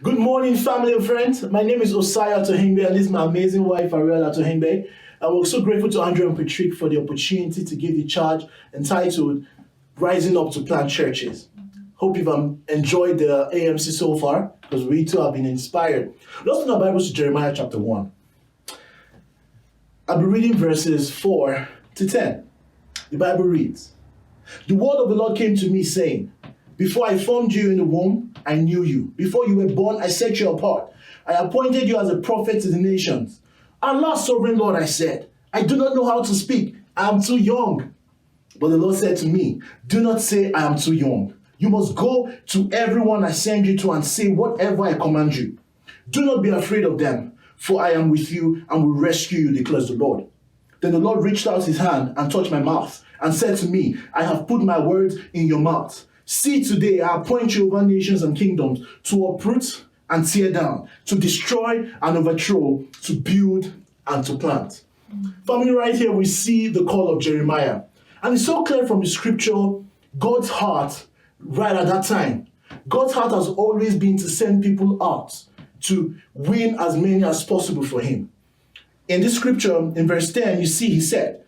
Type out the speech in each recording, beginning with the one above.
Good morning, family and friends. My name is Atohengbe, and this is my amazing wife, Ariel Atohengbe. And we're so grateful to Andrew and Patrick for the opportunity to give the charge entitled Rising Up to Plant Churches. Hope you've enjoyed the AMC so far, because we too have been inspired. Let's open our Bibles to Jeremiah chapter 1. I'll be reading verses 4 to 10. The Bible reads, "The word of the Lord came to me, saying, Before I formed you in the womb, I knew you. Before you were born, I set you apart. I appointed you as a prophet to the nations. Allah, sovereign Lord, I said, I do not know how to speak. I am too young. But the Lord said to me, do not say I am too young. You must go to everyone I send you to and say whatever I command you. Do not be afraid of them, for I am with you and will rescue you, declares the Lord. Then the Lord reached out his hand and touched my mouth and said to me, I have put my words in your mouth. See, today I appoint you over nations and kingdoms to uproot and tear down, to destroy and overthrow, to build and to plant." Family, right here we see the call of Jeremiah. And it's so clear from the scripture, God's heart right at that time. God's heart has always been to send people out to win as many as possible for him. In this scripture, in verse 10, you see he said,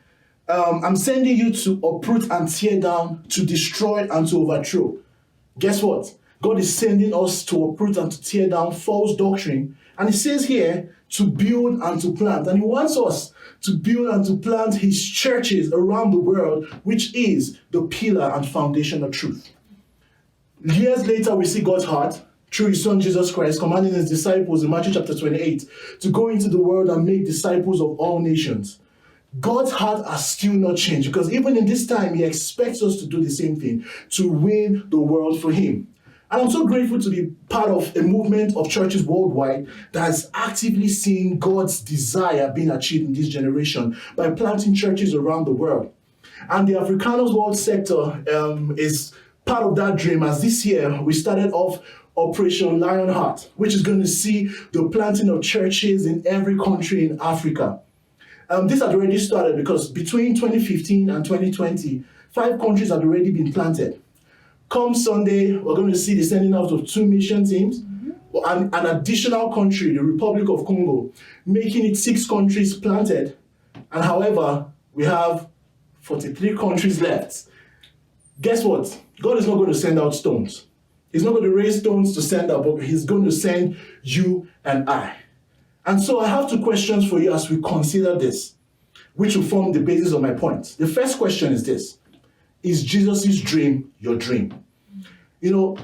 I'm sending you to uproot and tear down, to destroy and to overthrow. Guess what? God is sending us to uproot and to tear down false doctrine. And he says here, to build and to plant. And he wants us to build and to plant his churches around the world, which is the pillar and foundation of truth. Years later, we see God's heart through his son Jesus Christ, commanding his disciples in Matthew chapter 28 to go into the world and make disciples of all nations. God's heart has still not changed, because even in this time, he expects us to do the same thing, to win the world for him. And I'm so grateful to be part of a movement of churches worldwide that is actively seeing God's desire being achieved in this generation by planting churches around the world. And the Africanos World Sector is part of that dream, as this year we started off Operation Lionheart, which is going to see the planting of churches in every country in Africa. This had already started because between 2015 and 2020, 5 countries had already been planted. Come Sunday, we're going to see the sending out of 2 mission teams, and an additional country, the Republic of Congo, making it 6 countries planted. And however, we have 43 countries left. Guess what? God is not going to send out stones. He's not going to raise stones to send out, but he's going to send you and I. And so I have 2 questions for you as we consider this, which will form the basis of my point. The first question is this: is Jesus' dream your dream? You know,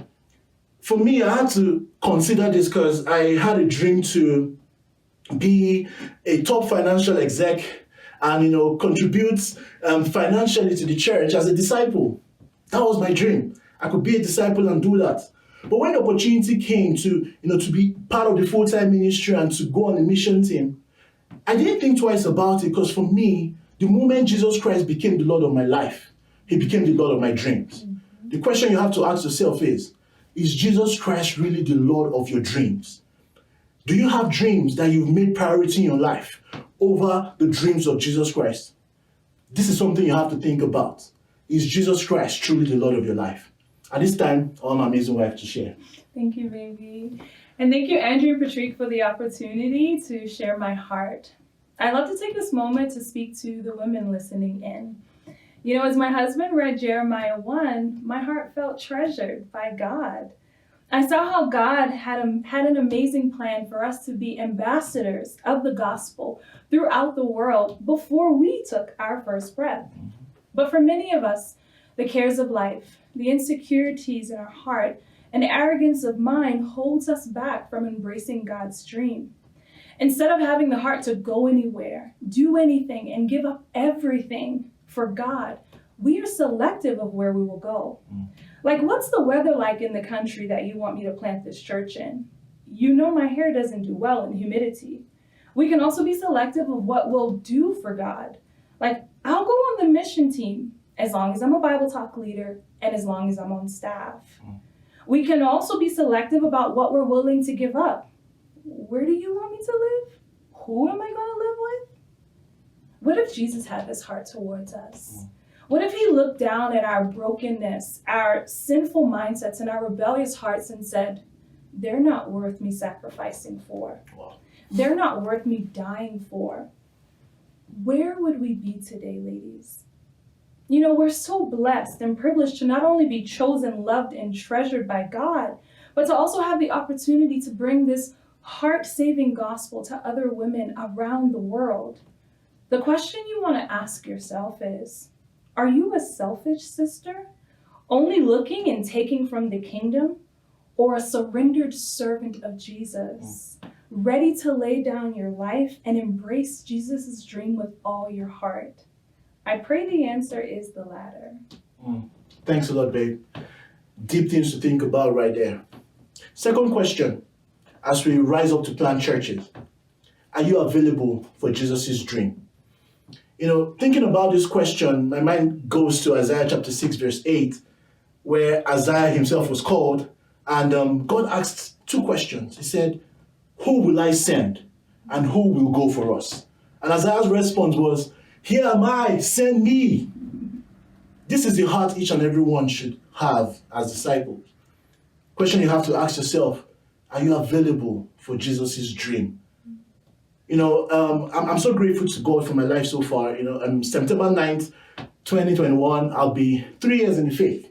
for me, I had to consider this because I had a dream to be a top financial exec and, contribute financially to the church as a disciple. That was my dream. I could be a disciple and do that. But when the opportunity came to be part of the full-time ministry and to go on a mission team, I didn't think twice about it, because for me, the moment Jesus Christ became the Lord of my life, he became the Lord of my dreams. The question you have to ask yourself is Jesus Christ really the Lord of your dreams? Do you have dreams that you've made priority in your life over the dreams of Jesus Christ? This is something you have to think about. Is Jesus Christ truly the Lord of your life? At this time, I want my amazing wife to share. Thank you, baby. And thank you, Andrew and Patrick, for the opportunity to share my heart. I'd love to take this moment to speak to the women listening in. As my husband read Jeremiah 1, my heart felt treasured by God. I saw how God had an amazing plan for us to be ambassadors of the gospel throughout the world before we took our first breath. But for many of us, the cares of life, the insecurities in our heart, and the arrogance of mind holds us back from embracing God's dream. Instead of having the heart to go anywhere, do anything, and give up everything for God, we are selective of where we will go. Like, what's the weather like in the country that you want me to plant this church in? My hair doesn't do well in humidity. We can also be selective of what we'll do for God. Like, I'll go on the mission team as long as I'm a Bible talk leader and as long as I'm on staff. We can also be selective about what we're willing to give up. Where do you want me to live? Who am I going to live with? What if Jesus had this heart towards us? What if he looked down at our brokenness, our sinful mindsets, and our rebellious hearts and said, they're not worth me sacrificing for. Wow. They're not worth me dying for. Where would we be today, ladies? You know, we're so blessed and privileged to not only be chosen, loved, and treasured by God, but to also have the opportunity to bring this heart-saving gospel to other women around the world. The question you want to ask yourself is, are you a selfish sister, only looking and taking from the kingdom, or a surrendered servant of Jesus, ready to lay down your life and embrace Jesus' dream with all your heart? I pray the answer is the latter. Thanks a lot, babe. Deep things to think about right there. Second question, as we rise up to plant churches, are you available for Jesus' dream? You know, thinking about this question, my mind goes to Isaiah chapter 6, verse 8, where Isaiah himself was called, and God asked two questions. He said, who will I send, and who will go for us? And Isaiah's response was, here am I, send me. This is the heart each and every one should have as disciples. Question you have to ask yourself, are you available for Jesus' dream? You know, I'm so grateful to God for my life so far. You know, September 9th, 2021, I'll be 3 years in the faith.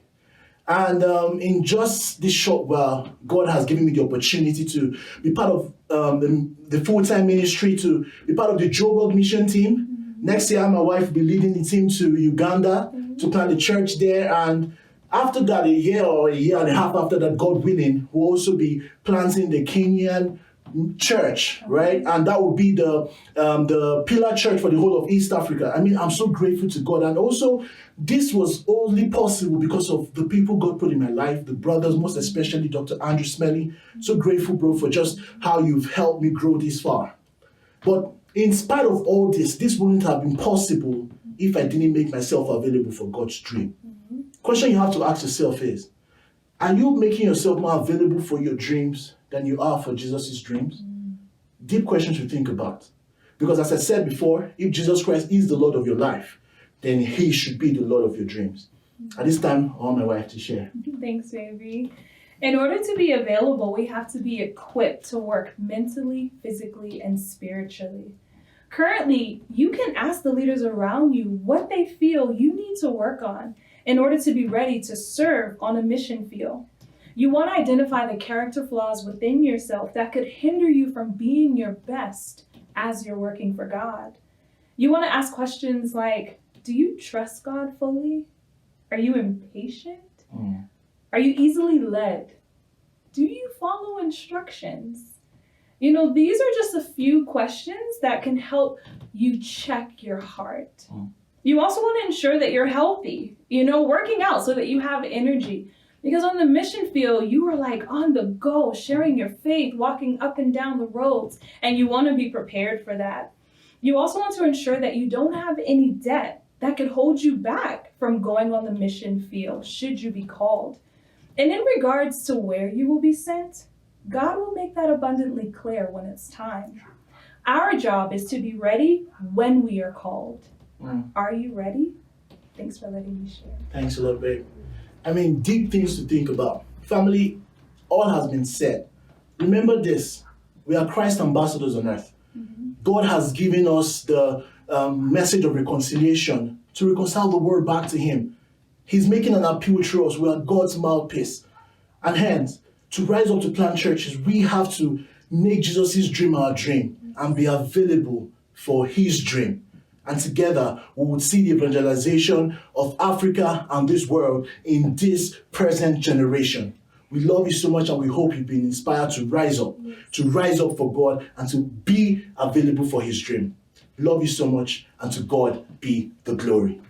And in just this short while, God has given me the opportunity to be part of the full-time ministry, to be part of the Joburg mission team. Next year, my wife will be leading the team to Uganda to plant a church there. And after that, a year or a year and a half after that, God willing, we'll also be planting the Kenyan church, right? And that will be the pillar church for the whole of East Africa. I mean, I'm so grateful to God. And also, this was only possible because of the people God put in my life, the brothers, most especially Dr. Andrew Smelly. So grateful, bro, for just how you've helped me grow this far. But in spite of all this wouldn't have been possible if I didn't make myself available for God's dream. Question you have to ask yourself is, are you making yourself more available for your dreams than you are for Jesus' dreams? Deep question to think about. Because as I said before, if Jesus Christ is the Lord of your life, then he should be the Lord of your dreams. At this time, I want my wife to share. Thanks, baby. In order to be available, we have to be equipped to work mentally, physically, and spiritually. Currently, you can ask the leaders around you what they feel you need to work on in order to be ready to serve on a mission field. You want to identify the character flaws within yourself that could hinder you from being your best as you're working for God. You want to ask questions like, do you trust God fully? Are you impatient? Are you easily led? Do you follow instructions? You know, these are just a few questions that can help you check your heart. You also want to ensure that you're healthy, you know, working out so that you have energy. Because on the mission field, you are like on the go, sharing your faith, walking up and down the roads, and you want to be prepared for that. You also want to ensure that you don't have any debt that could hold you back from going on the mission field, should you be called. And in regards to where you will be sent, God will make that abundantly clear when it's time. Our job is to be ready when we are called. Are you ready? Thanks for letting me share. Thanks a lot, babe. I mean, deep things to think about. Family, all has been said. Remember this, we are Christ ambassadors on earth. God has given us the message of reconciliation to reconcile the world back to him. He's making an appeal through us. We are God's mouthpiece. And hence, to rise up to plant churches, we have to make Jesus' dream our dream and be available for his dream. And together, we would see the evangelization of Africa and this world in this present generation. We love you so much and we hope you've been inspired to rise up for God and to be available for his dream. Love you so much and to God be the glory.